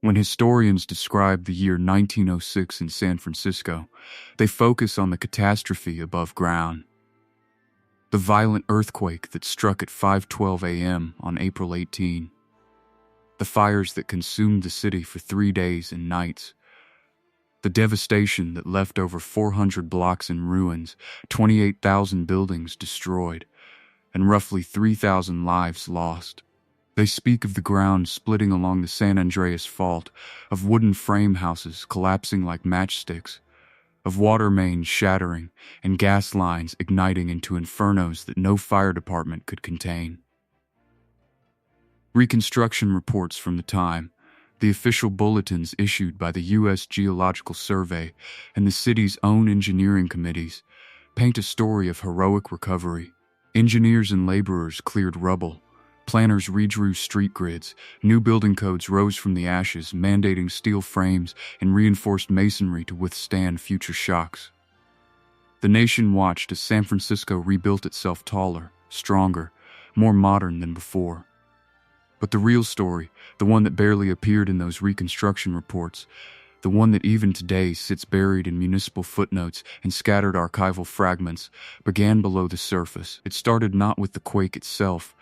When historians describe the year 1906 in San Francisco, they focus on the catastrophe above ground. The violent earthquake that struck at 5:12 a.m. on April 18. The fires that consumed the city for 3 days and nights. The devastation that left over 400 blocks in ruins, 28,000 buildings destroyed, and roughly 3,000 lives lost. They speak of the ground splitting along the San Andreas Fault, of wooden frame houses collapsing like matchsticks, of water mains shattering and gas lines igniting into infernos that no fire department could contain. Reconstruction reports from the time, the official bulletins issued by the U.S. Geological Survey and the city's own engineering committees, paint a story of heroic recovery. Engineers and laborers cleared rubble. Planners redrew street grids. New building codes rose from the ashes, mandating steel frames and reinforced masonry to withstand future shocks. The nation watched as San Francisco rebuilt itself taller, stronger, more modern than before. But the real story, the one that barely appeared in those reconstruction reports, the one that even today sits buried in municipal footnotes and scattered archival fragments, began below the surface. It started not with the quake itself,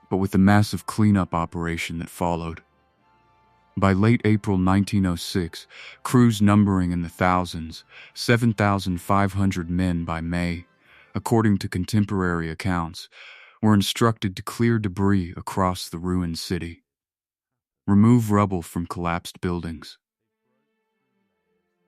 but with the massive cleanup operation that followed. By late April 1906, crews numbering in the thousands, 7,500 men by May, according to contemporary accounts, were instructed to clear debris across the ruined city, remove rubble from collapsed buildings,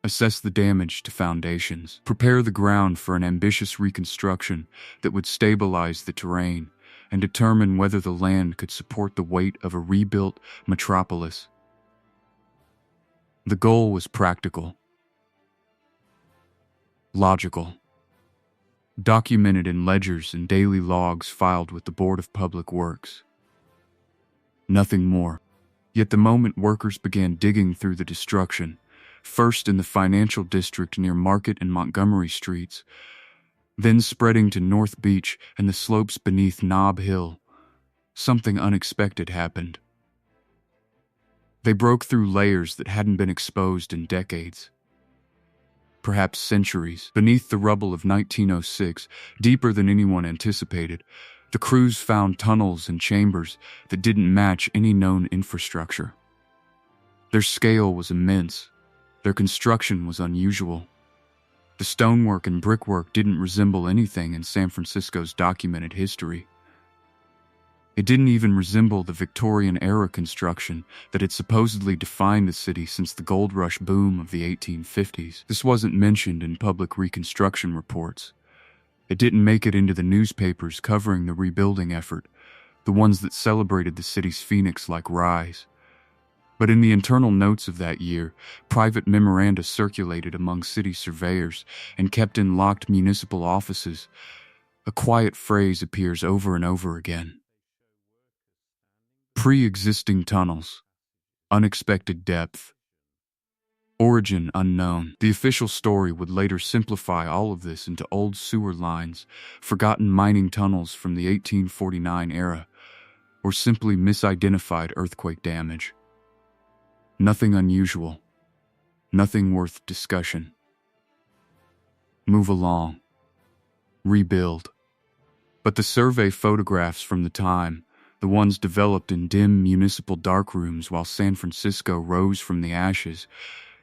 assess the damage to foundations, prepare the ground for an ambitious reconstruction that would stabilize the terrain and determine whether the land could support the weight of a rebuilt metropolis. The goal was practical, logical, documented in ledgers and daily logs filed with the Board of Public Works. Nothing more. Yet the moment workers began digging through the destruction, first in the financial district near Market and Montgomery Streets, then spreading to North Beach and the slopes beneath Nob Hill, something unexpected happened. They broke through layers that hadn't been exposed in decades, perhaps centuries. Beneath the rubble of 1906, deeper than anyone anticipated, the crews found tunnels and chambers that didn't match any known infrastructure. Their scale was immense. Their construction was unusual. The stonework and brickwork didn't resemble anything in San Francisco's documented history. It didn't even resemble the Victorian-era construction that had supposedly defined the city since the gold rush boom of the 1850s. This wasn't mentioned in public reconstruction reports. It didn't make it into the newspapers covering the rebuilding effort, the ones that celebrated the city's phoenix-like rise. But in the internal notes of that year, private memoranda circulated among city surveyors and kept in locked municipal offices. A quiet phrase appears over and over again. Pre-existing tunnels, unexpected depth, origin unknown. The official story would later simplify all of this into old sewer lines, forgotten mining tunnels from the 1849 era, or simply misidentified earthquake damage. Nothing unusual, nothing worth discussion. Move along, rebuild. But the survey photographs from the time, the ones developed in dim municipal darkrooms while San Francisco rose from the ashes,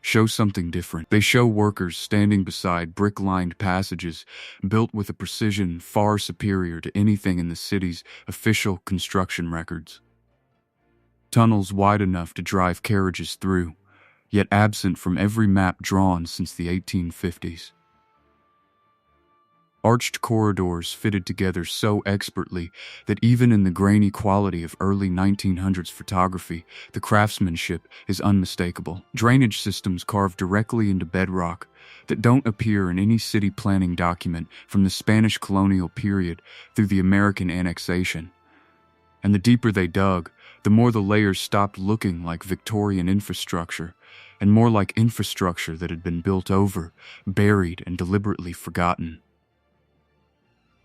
show something different. They show workers standing beside brick-lined passages built with a precision far superior to anything in the city's official construction records. Tunnels wide enough to drive carriages through, yet absent from every map drawn since the 1850s. Arched corridors fitted together so expertly that even in the grainy quality of early 1900s photography, the craftsmanship is unmistakable. Drainage systems carved directly into bedrock that don't appear in any city planning document from the Spanish colonial period through the American annexation. And the deeper they dug, the more the layers stopped looking like Victorian infrastructure, and more like infrastructure that had been built over, buried, and deliberately forgotten.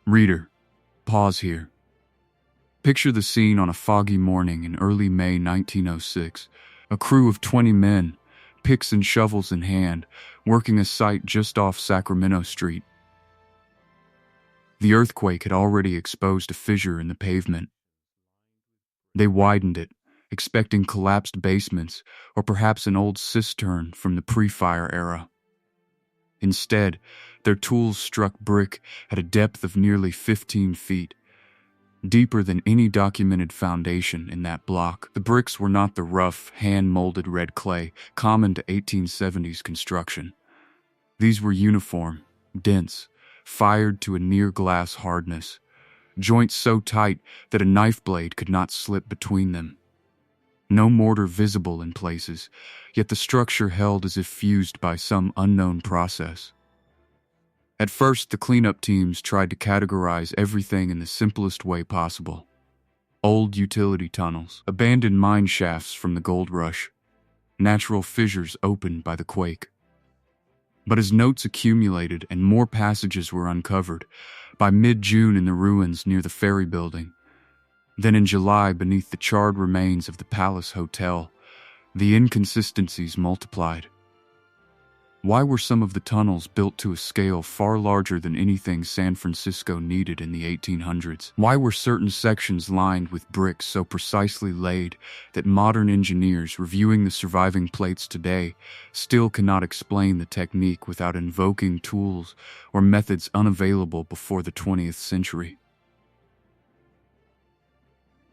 Reader, pause here. Picture the scene on a foggy morning in early May 1906, A crew of 20 men, picks and shovels in hand, working a site just off Sacramento Street. The earthquake had already exposed a fissure in the pavement. They widened it, expecting collapsed basements or perhaps an old cistern from the pre-fire era. Instead, their tools struck brick at a depth of nearly 15 feet, deeper than any documented foundation in that block. The bricks were not the rough, hand-molded red clay common to 1870s construction. These were uniform, dense, fired to a near-glass hardness, joints so tight that a knife blade could not slip between them. No mortar visible in places, yet the structure held as if fused by some unknown process. At first, the cleanup teams tried to categorize everything in the simplest way possible. Old utility tunnels, abandoned mine shafts from the gold rush, natural fissures opened by the quake. But as notes accumulated and more passages were uncovered, by mid-June in the ruins near the ferry building, then in July beneath the charred remains of the Palace Hotel, the inconsistencies multiplied. Why were some of the tunnels built to a scale far larger than anything San Francisco needed in the 1800s? Why were certain sections lined with bricks so precisely laid that modern engineers reviewing the surviving plates today still cannot explain the technique without invoking tools or methods unavailable before the 20th century?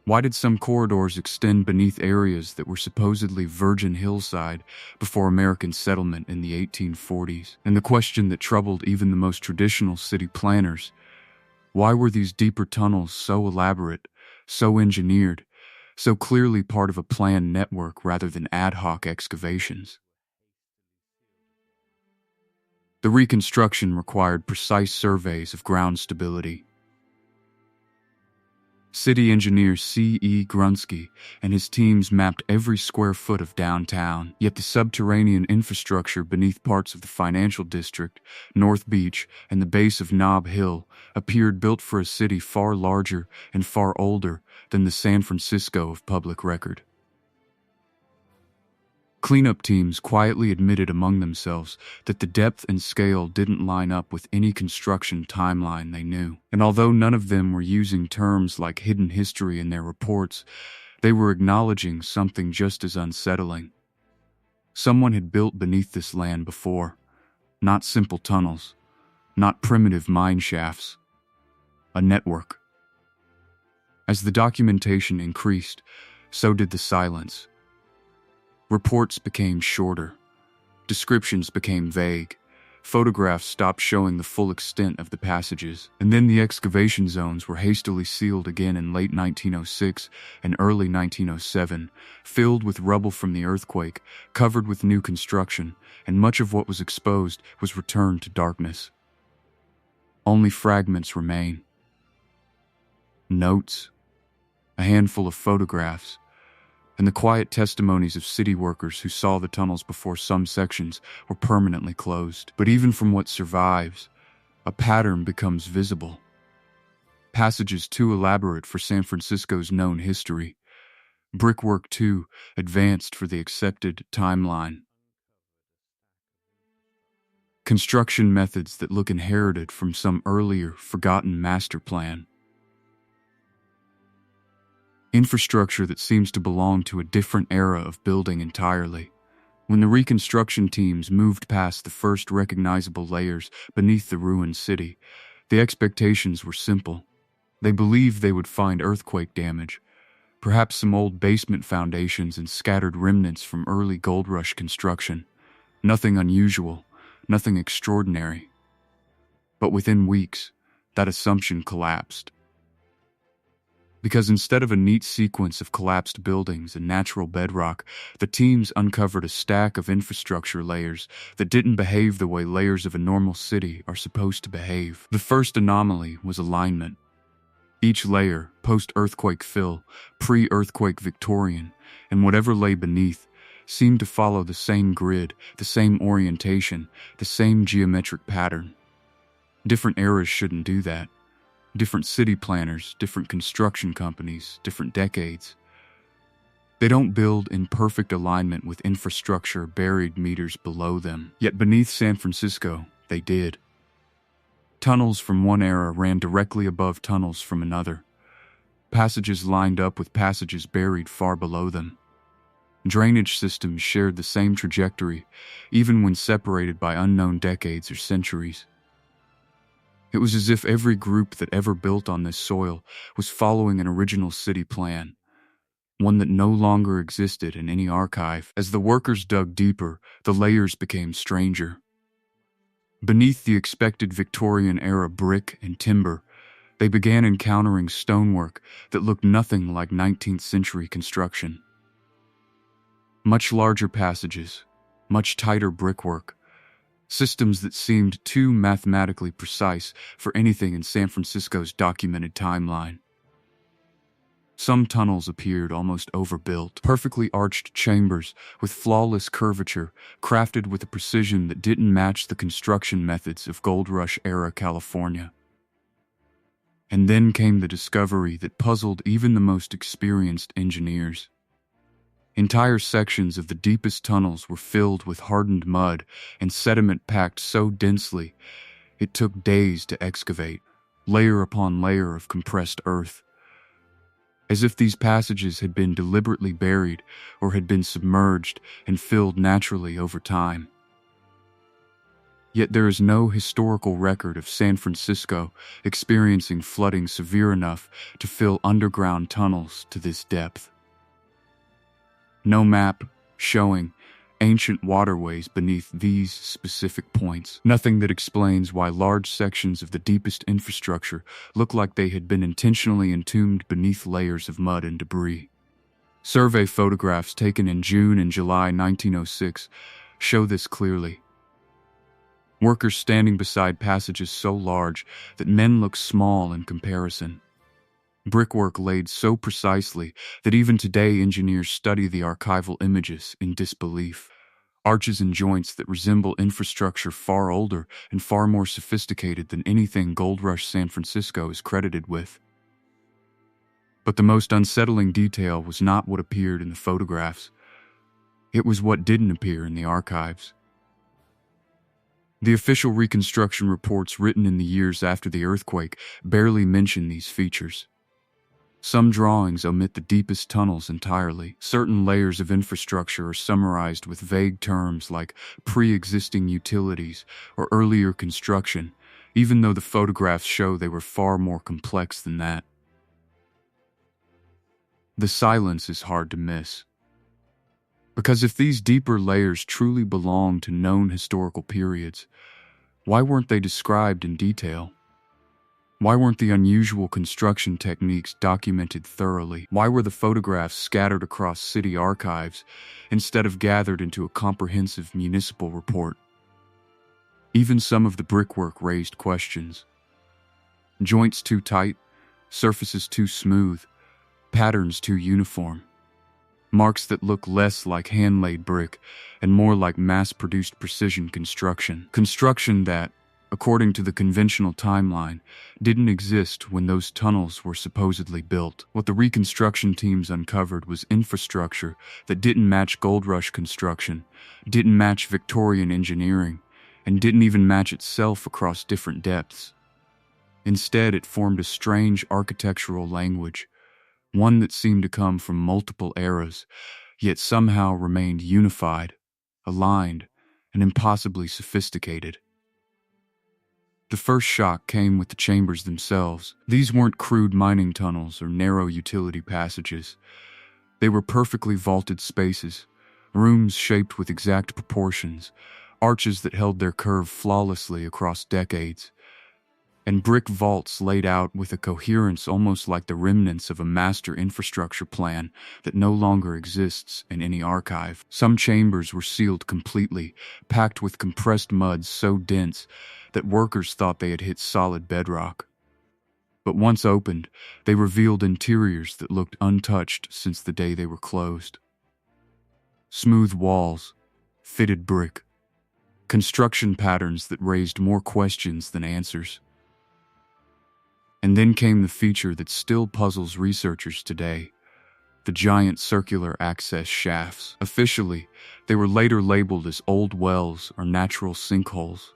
Why did some corridors extend beneath areas that were supposedly virgin hillside before American settlement in the 1840s? And the question that troubled even the most traditional city planners: why were these deeper tunnels so elaborate, so engineered, so clearly part of a planned network rather than ad hoc excavations? The reconstruction required precise surveys of ground stability. City engineer C.E. Grunsky and his teams mapped every square foot of downtown, yet the subterranean infrastructure beneath parts of the financial district, North Beach, and the base of Nob Hill appeared built for a city far larger and far older than the San Francisco of public record. Cleanup teams quietly admitted among themselves that the depth and scale didn't line up with any construction timeline they knew. And although none of them were using terms like hidden history in their reports, they were acknowledging something just as unsettling. Someone had built beneath this land before, not simple tunnels, not primitive mine shafts, a network. As the documentation increased, so did the silence. Reports became shorter. Descriptions became vague. Photographs stopped showing the full extent of the passages. And then the excavation zones were hastily sealed again in late 1906 and early 1907, filled with rubble from the earthquake, covered with new construction, and much of what was exposed was returned to darkness. Only fragments remain. Notes, a handful of photographs, and the quiet testimonies of city workers who saw the tunnels before some sections were permanently closed. But even from what survives, a pattern becomes visible. Passages too elaborate for San Francisco's known history. Brickwork too advanced for the accepted timeline. Construction methods that look inherited from some earlier, forgotten master plan. Infrastructure that seems to belong to a different era of building entirely. When the reconstruction teams moved past the first recognizable layers beneath the ruined city, the expectations were simple. They believed they would find earthquake damage, perhaps some old basement foundations and scattered remnants from early gold rush construction. Nothing unusual, nothing extraordinary. But within weeks, that assumption collapsed. Because instead of a neat sequence of collapsed buildings and natural bedrock, the teams uncovered a stack of infrastructure layers that didn't behave the way layers of a normal city are supposed to behave. The first anomaly was alignment. Each layer, post-earthquake fill, pre-earthquake Victorian, and whatever lay beneath, seemed to follow the same grid, the same orientation, the same geometric pattern. Different eras shouldn't do that. Different city planners, different construction companies, different decades. They don't build in perfect alignment with infrastructure buried meters below them. Yet beneath San Francisco, they did. Tunnels from one era ran directly above tunnels from another. Passages lined up with passages buried far below them. Drainage systems shared the same trajectory, even when separated by unknown decades or centuries. It was as if every group that ever built on this soil was following an original city plan, one that no longer existed in any archive. As the workers dug deeper, the layers became stranger. Beneath the expected Victorian-era brick and timber, they began encountering stonework that looked nothing like 19th century construction. Much larger passages, much tighter brickwork, systems that seemed too mathematically precise for anything in San Francisco's documented timeline. Some tunnels appeared almost overbuilt, perfectly arched chambers with flawless curvature, crafted with a precision that didn't match the construction methods of Gold Rush-era California. And then came the discovery that puzzled even the most experienced engineers. Entire sections of the deepest tunnels were filled with hardened mud and sediment packed so densely it took days to excavate, layer upon layer of compressed earth. As if these passages had been deliberately buried or had been submerged and filled naturally over time. Yet there is no historical record of San Francisco experiencing flooding severe enough to fill underground tunnels to this depth. No map showing ancient waterways beneath these specific points. Nothing that explains why large sections of the deepest infrastructure look like they had been intentionally entombed beneath layers of mud and debris. Survey photographs taken in June and July 1906 show this clearly. Workers standing beside passages so large that men look small in comparison. Brickwork laid so precisely that even today engineers study the archival images in disbelief. Arches and joints that resemble infrastructure far older and far more sophisticated than anything Gold Rush San Francisco is credited with. But the most unsettling detail was not what appeared in the photographs. It was what didn't appear in the archives. The official reconstruction reports written in the years after the earthquake barely mention these features. Some drawings omit the deepest tunnels entirely. Certain layers of infrastructure are summarized with vague terms like pre-existing utilities or earlier construction, even though the photographs show they were far more complex than that. The silence is hard to miss. Because if these deeper layers truly belong to known historical periods, why weren't they described in detail? Why weren't the unusual construction techniques documented thoroughly? Why were the photographs scattered across city archives instead of gathered into a comprehensive municipal report? Even some of the brickwork raised questions. Joints too tight, surfaces too smooth, patterns too uniform. Marks that look less like hand-laid brick and more like mass-produced precision construction. Construction that, according to the conventional timeline, didn't exist when those tunnels were supposedly built. What the reconstruction teams uncovered was infrastructure that didn't match Gold Rush construction, didn't match Victorian engineering, and didn't even match itself across different depths. Instead, it formed a strange architectural language, one that seemed to come from multiple eras, yet somehow remained unified, aligned, and impossibly sophisticated. The first shock came with the chambers themselves. These weren't crude mining tunnels or narrow utility passages. They were perfectly vaulted spaces, rooms shaped with exact proportions, arches that held their curve flawlessly across decades, and brick vaults laid out with a coherence almost like the remnants of a master infrastructure plan that no longer exists in any archive. Some chambers were sealed completely, packed with compressed mud so dense that workers thought they had hit solid bedrock. But once opened, they revealed interiors that looked untouched since the day they were closed. Smooth walls, fitted brick, construction patterns that raised more questions than answers. And then came the feature that still puzzles researchers today, the giant circular access shafts. Officially, they were later labeled as old wells or natural sinkholes.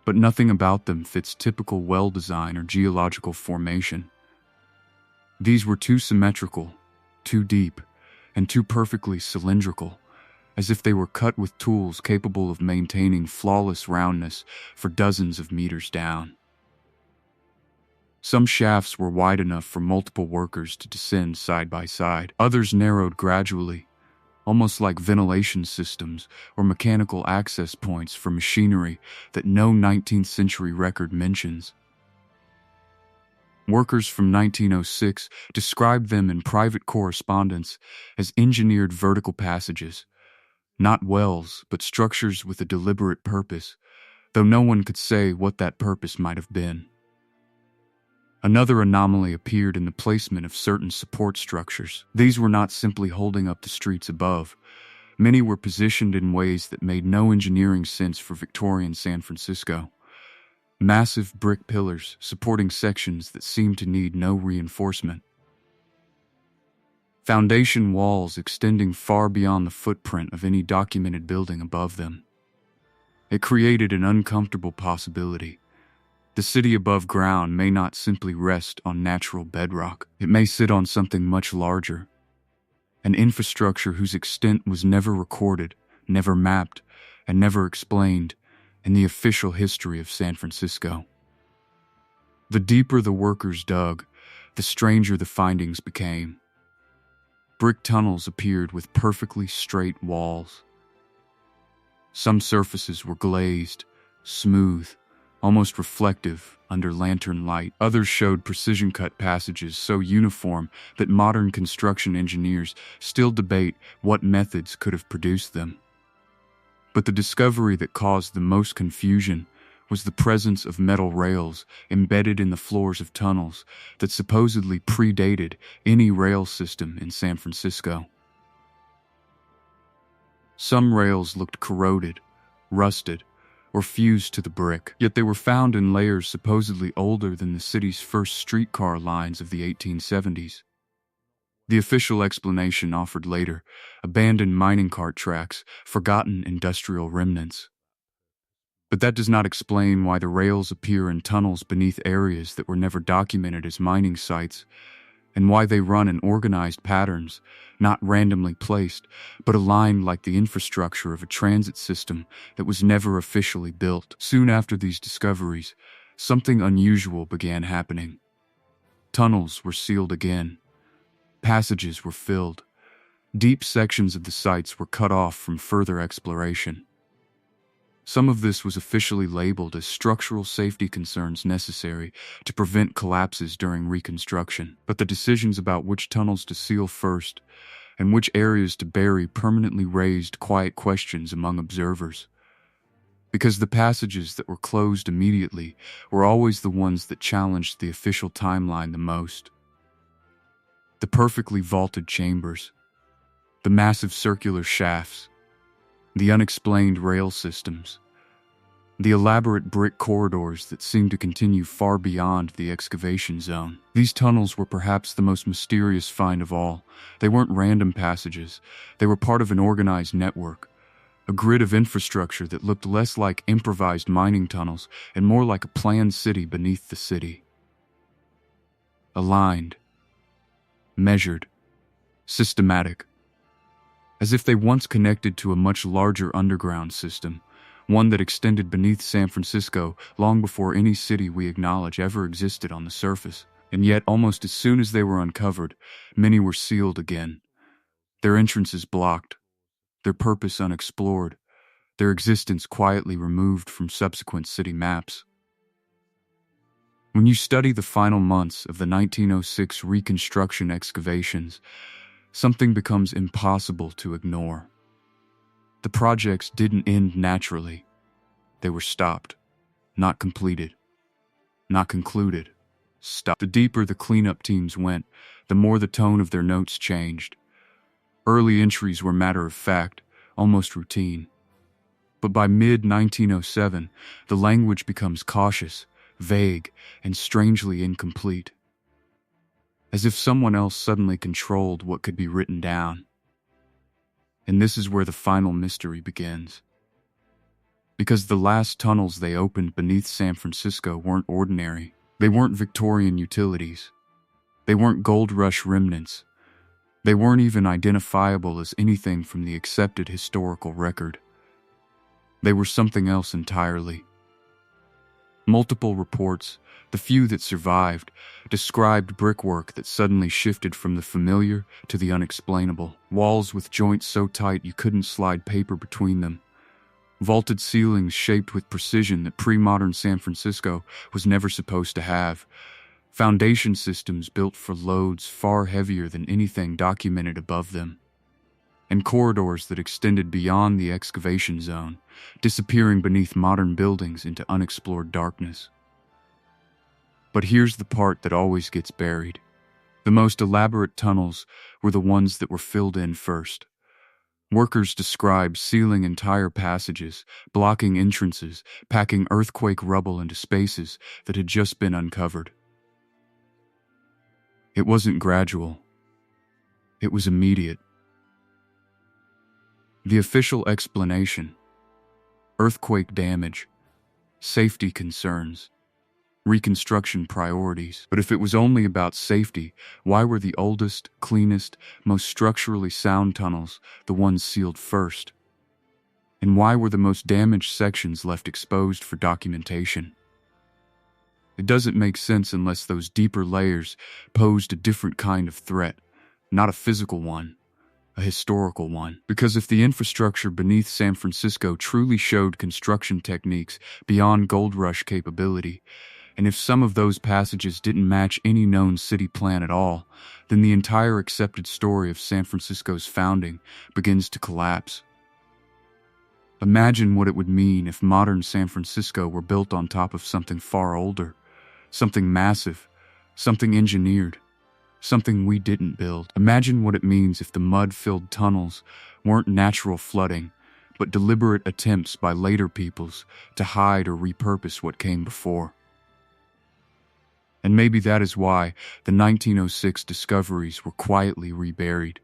But nothing about them fits typical well design or geological formation. These were too symmetrical, too deep, and too perfectly cylindrical, as if they were cut with tools capable of maintaining flawless roundness for dozens of meters down. Some shafts were wide enough for multiple workers to descend side by side. Others narrowed gradually, almost like ventilation systems or mechanical access points for machinery that no 19th century record mentions. Workers from 1906 described them in private correspondence as engineered vertical passages, not wells, but structures with a deliberate purpose, though no one could say what that purpose might have been. Another anomaly appeared in the placement of certain support structures. These were not simply holding up the streets above. Many were positioned in ways that made no engineering sense for Victorian San Francisco. Massive brick pillars supporting sections that seemed to need no reinforcement. Foundation walls extending far beyond the footprint of any documented building above them. It created an uncomfortable possibility. The city above ground may not simply rest on natural bedrock. It may sit on something much larger. An infrastructure whose extent was never recorded, never mapped, and never explained in the official history of San Francisco. The deeper the workers dug, the stranger the findings became. Brick tunnels appeared with perfectly straight walls. Some surfaces were glazed, smooth, almost reflective under lantern light. Others showed precision-cut passages so uniform that modern construction engineers still debate what methods could have produced them. But the discovery that caused the most confusion was the presence of metal rails embedded in the floors of tunnels that supposedly predated any rail system in San Francisco. Some rails looked corroded, rusted, or fused to the brick, yet they were found in layers supposedly older than the city's first streetcar lines of the 1870s. The official explanation offered later: abandoned mining cart tracks, forgotten industrial remnants. But that does not explain why the rails appear in tunnels beneath areas that were never documented as mining sites, and why they run in organized patterns, not randomly placed, but aligned like the infrastructure of a transit system that was never officially built. Soon after these discoveries, something unusual began happening. Tunnels were sealed again. Passages were filled. Deep sections of the sites were cut off from further exploration. Some of this was officially labeled as structural safety concerns necessary to prevent collapses during reconstruction. But the decisions about which tunnels to seal first and which areas to bury permanently raised quiet questions among observers. Because the passages that were closed immediately were always the ones that challenged the official timeline the most. The perfectly vaulted chambers, the massive circular shafts, the unexplained rail systems, the elaborate brick corridors that seemed to continue far beyond the excavation zone. These tunnels were perhaps the most mysterious find of all. They weren't random passages. They were part of an organized network, a grid of infrastructure that looked less like improvised mining tunnels and more like a planned city beneath the city. Aligned, measured, systematic, as if they once connected to a much larger underground system, one that extended beneath San Francisco long before any city we acknowledge ever existed on the surface. And yet, almost as soon as they were uncovered, many were sealed again, their entrances blocked, their purpose unexplored, their existence quietly removed from subsequent city maps. When you study the final months of the 1906 reconstruction excavations, something becomes impossible to ignore. The projects didn't end naturally. They were stopped, not completed, not concluded. Stopped. The deeper the cleanup teams went, the more the tone of their notes changed. Early entries were matter of fact, almost routine. But by mid-1907, the language becomes cautious, vague, and strangely incomplete. as if someone else suddenly controlled what could be written down. And this is where the final mystery begins. Because the last tunnels they opened beneath San Francisco weren't ordinary. They weren't Victorian utilities. They weren't gold rush remnants. They weren't even identifiable as anything from the accepted historical record. They were something else entirely. Multiple reports, the few that survived, described brickwork that suddenly shifted from the familiar to the unexplainable. Walls with joints so tight you couldn't slide paper between them. Vaulted ceilings shaped with precision that pre-modern San Francisco was never supposed to have. Foundation systems built for loads far heavier than anything documented above them. And corridors that extended beyond the excavation zone, disappearing beneath modern buildings into unexplored darkness. But here's the part that always gets buried. The most elaborate tunnels were the ones that were filled in first. Workers described sealing entire passages, blocking entrances, packing earthquake rubble into spaces that had just been uncovered. It wasn't gradual. It was immediate. The official explanation: earthquake damage, safety concerns, reconstruction priorities. But if it was only about safety, why were the oldest, cleanest, most structurally sound tunnels the ones sealed first? And why were the most damaged sections left exposed for documentation? It doesn't make sense unless those deeper layers posed a different kind of threat, not a physical one, a historical one. Because if the infrastructure beneath San Francisco truly showed construction techniques beyond gold rush capability, and if some of those passages didn't match any known city plan at all, then the entire accepted story of San Francisco's founding begins to collapse. Imagine what it would mean if modern San Francisco were built on top of something far older, something massive, something engineered, something we didn't build. Imagine what it means if the mud-filled tunnels weren't natural flooding, but deliberate attempts by later peoples to hide or repurpose what came before. And maybe that is why the 1906 discoveries were quietly reburied,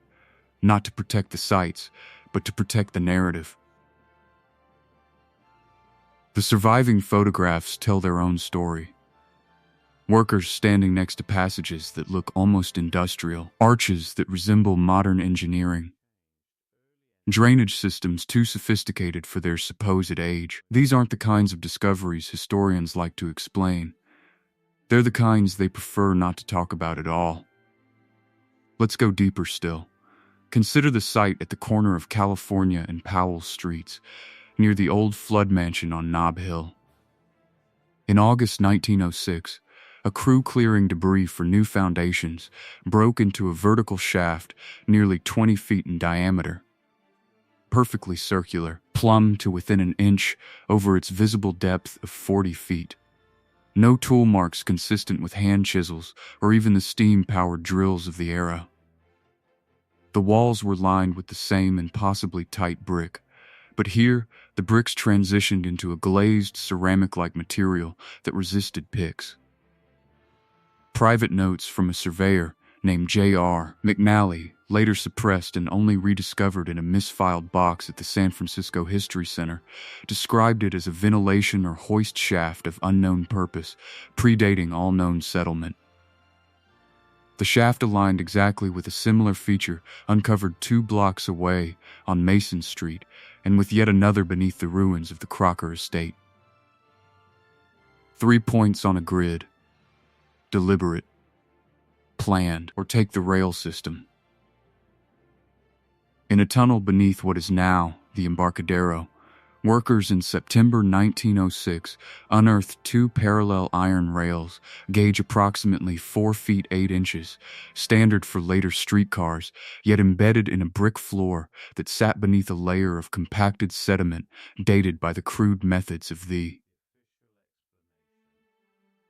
not to protect the sites, but to protect the narrative. The surviving photographs tell their own story. Workers standing next to passages that look almost industrial, arches that resemble modern engineering, drainage systems too sophisticated for their supposed age. These aren't the kinds of discoveries historians like to explain. They're the kinds they prefer not to talk about at all. Let's go deeper still. Consider the site at the corner of California and Powell Streets, near the old Flood Mansion on Nob Hill. In August 1906, a crew clearing debris for new foundations broke into a vertical shaft nearly 20 feet in diameter. Perfectly circular, plumb to within an inch over its visible depth of 40 feet. No tool marks consistent with hand chisels or even the steam-powered drills of the era. The walls were lined with the same impossibly tight brick, but here the bricks transitioned into a glazed ceramic-like material that resisted picks. Private notes from a surveyor named J.R. McNally, later suppressed and only rediscovered in a misfiled box at the San Francisco History Center, described it as a ventilation or hoist shaft of unknown purpose, predating all known settlement. The shaft aligned exactly with a similar feature uncovered 2 blocks away on Mason Street, and with yet another beneath the ruins of the Crocker estate. 3 points on a grid. Deliberate. Planned. Or take the rail system. In a tunnel beneath what is now the Embarcadero, workers in September 1906 unearthed 2 parallel iron rails, gauge approximately 4 feet 8 inches, standard for later streetcars, yet embedded in a brick floor that sat beneath a layer of compacted sediment dated by the crude methods of the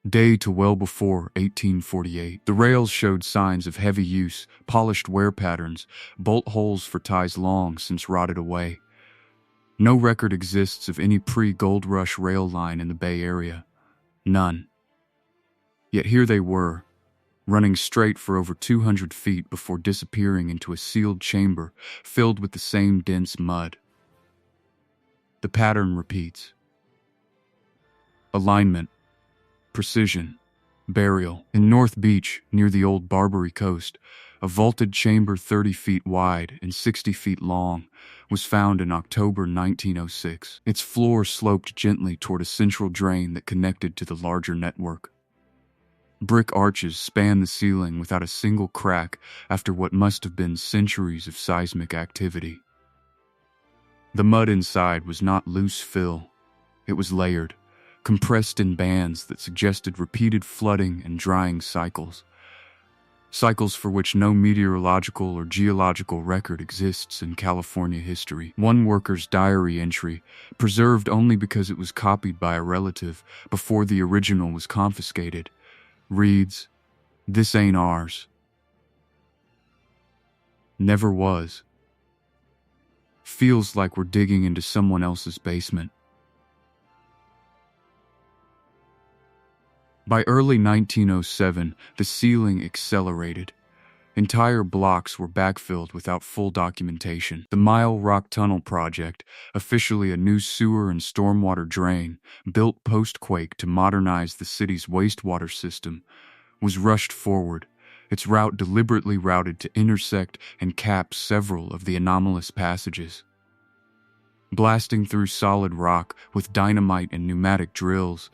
day to well before 1848. The rails showed signs of heavy use, polished wear patterns, bolt holes for ties long since rotted away. No record exists of any pre-Gold Rush rail line in the Bay Area. None. Yet here they were, running straight for over 200 feet before disappearing into a sealed chamber filled with the same dense mud. The pattern repeats. Alignment, precision, burial. In North Beach, near the old Barbary coast, a vaulted chamber 30 feet wide and 60 feet long was found in October 1906. Its floor sloped gently toward a central drain that connected to the larger network. Brick arches spanned the ceiling without a single crack after what must have been centuries of seismic activity. The mud inside was not loose fill. It was layered, compressed in bands that suggested repeated flooding and drying cycles. Cycles for which no meteorological or geological record exists in California history. One worker's diary entry, preserved only because it was copied by a relative before the original was confiscated, reads, "This ain't ours. Never was. Feels like we're digging into someone else's basement." By early 1907, the sealing accelerated. Entire blocks were backfilled without full documentation. The Mile Rock Tunnel Project, officially a new sewer and stormwater drain, built post-quake to modernize the city's wastewater system, was rushed forward, its route deliberately routed to intersect and cap several of the anomalous passages. Blasting through solid rock with dynamite and pneumatic drills,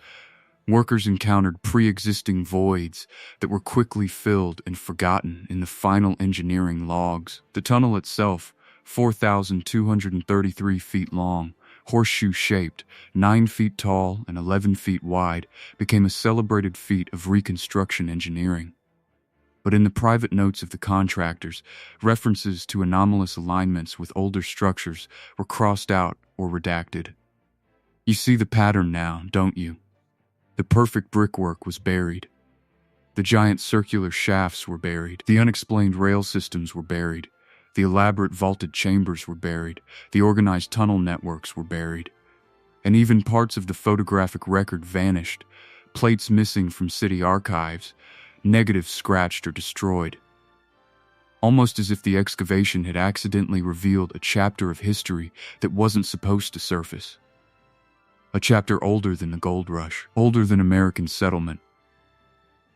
workers encountered pre-existing voids that were quickly filled and forgotten in the final engineering logs. The tunnel itself, 4,233 feet long, horseshoe-shaped, 9 feet tall and 11 feet wide, became a celebrated feat of reconstruction engineering. But in the private notes of the contractors, references to anomalous alignments with older structures were crossed out or redacted. You see the pattern now, don't you? The perfect brickwork was buried. The giant circular shafts were buried. The unexplained rail systems were buried. The elaborate vaulted chambers were buried. The organized tunnel networks were buried. And even parts of the photographic record vanished, plates missing from city archives, negatives scratched or destroyed. Almost as if the excavation had accidentally revealed a chapter of history that wasn't supposed to surface. A chapter older than the gold rush, older than American settlement,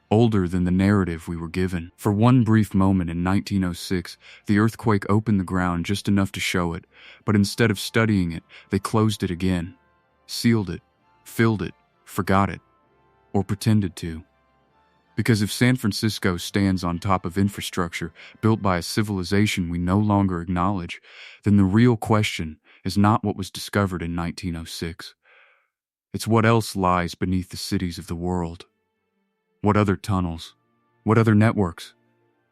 older than the narrative we were given. For one brief moment in 1906, the earthquake opened the ground just enough to show it, but instead of studying it, they closed it again, sealed it, filled it, forgot it, or pretended to. Because if San Francisco stands on top of infrastructure built by a civilization we no longer acknowledge, then the real question is not what was discovered in 1906. It's what else lies beneath the cities of the world. What other tunnels? What other networks?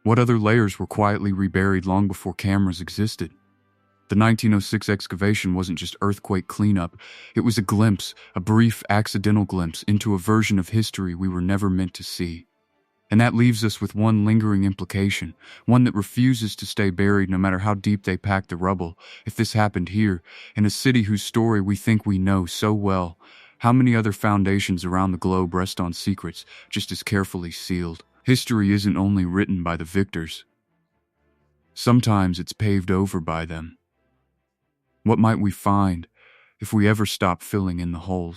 What other layers were quietly reburied long before cameras existed? The 1906 excavation wasn't just earthquake cleanup. It was a glimpse, a brief, accidental glimpse into a version of history we were never meant to see. And that leaves us with one lingering implication, one that refuses to stay buried no matter how deep they pack the rubble. If this happened here, in a city whose story we think we know so well, how many other foundations around the globe rest on secrets just as carefully sealed? History isn't only written by the victors. Sometimes it's paved over by them. What might we find if we ever stop filling in the holes?